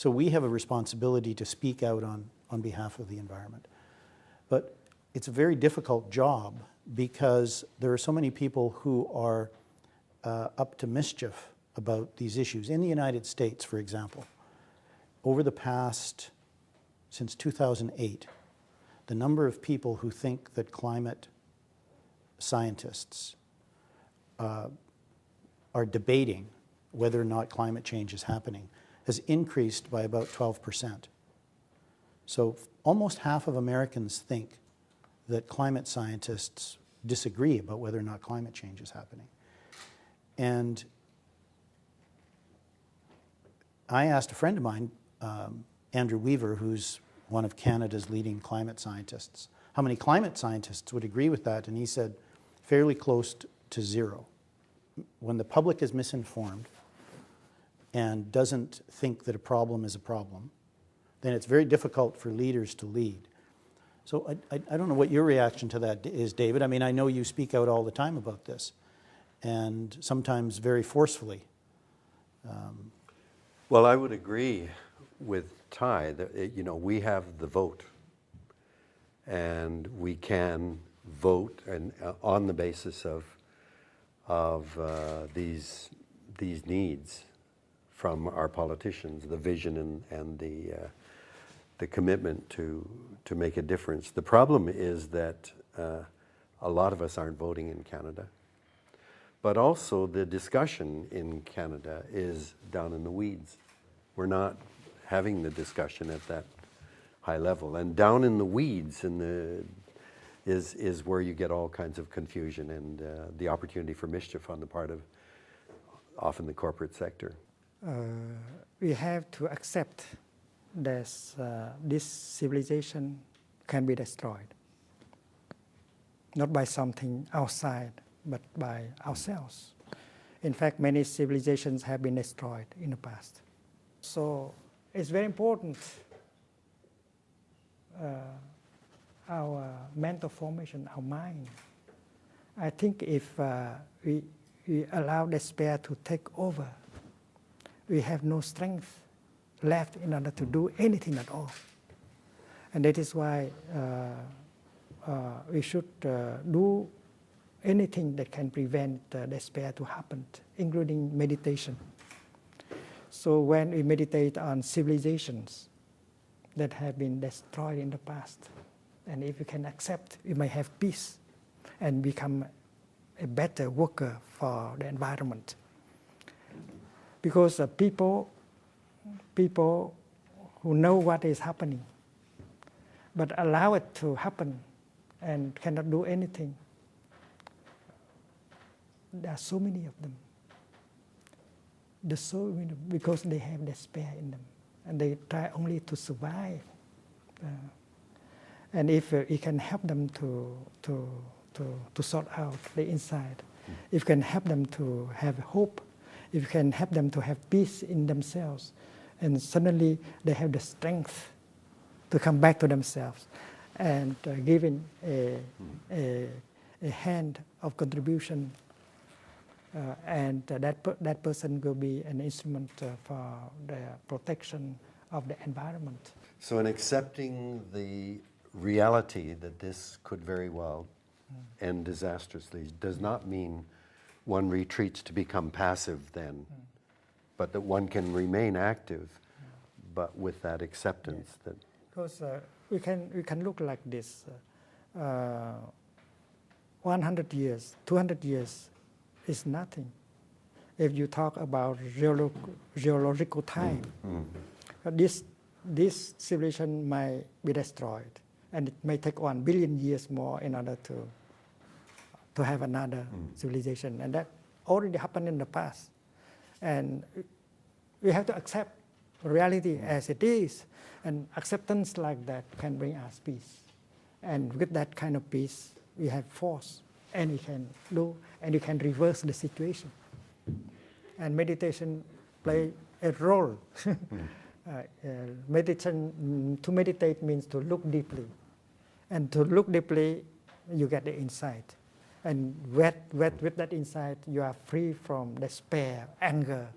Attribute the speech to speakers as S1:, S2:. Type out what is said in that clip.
S1: So we have a responsibility to speak out on behalf of the environment. But it's a very difficult job because there are so many people who are up to mischief about these issues. In the United States, for example, over the past, since 2008, the number of people who think that climate scientists are debating whether or not climate change is happening has increased by about 12%. So almost half of Americans think that climate scientists disagree about whether or not climate change is happening. And I asked a friend of mine, Andrew Weaver, who's one of Canada's leading climate scientists, how many climate scientists would agree with that, and he said fairly close to zero. When the public is misinformed and doesn't think that a problem is a problem, then it's very difficult for leaders to lead. So I don't know what your reaction to that is, David. I mean, I know you speak out all the time about this, and sometimes very forcefully.
S2: Well, I would agree with Ty that we have the vote, and we can vote and on the basis of these needs from our politicians, the vision and the commitment to make a difference. The problem is that a lot of us aren't voting in Canada, but also the discussion in Canada is down in the weeds. We're not having the discussion at that high level, and down in the weeds is where you get all kinds of confusion and the opportunity for mischief on the part of often the corporate sector.
S3: We have to accept that this civilization can be destroyed, not by something outside, but by ourselves. In fact, many civilizations have been destroyed in the past. So it's very important our mental formation, our mind. I think if we allow despair to take over, we have no strength left in order to do anything at all. And that is why we should do anything that can prevent despair to happen, including meditation. So when we meditate on civilizations that have been destroyed in the past, and if we can accept, we may have peace and become a better worker for the environment. Because people who know what is happening, but allow it to happen and cannot do anything, there are so many of them. There's so many, because they have despair in them, and they try only to survive. And if we can help them to sort out the inside, if we can help them to have hope, if we can help them to have peace in themselves, and suddenly they have the strength to come back to themselves and giving a hand of contribution, and that person will be an instrument for the protection of the environment.
S2: So in accepting the reality that this could very well end disastrously does not mean one retreats to become passive then, but that one can remain active, but with that acceptance. Yes. That
S3: because we can look like this. 100 years, 200 years is nothing. If you talk about geological time, this civilization might be destroyed, and it may take 1 billion years more in order to have another civilization, and that already happened in the past. And we have to accept reality as it is, and acceptance like that can bring us peace. And with that kind of peace, we have force, and we can do, and you can reverse the situation. And meditation play a role. To meditate means to look deeply, and to look deeply, you get the insight. And with that insight, you are free from despair, anger,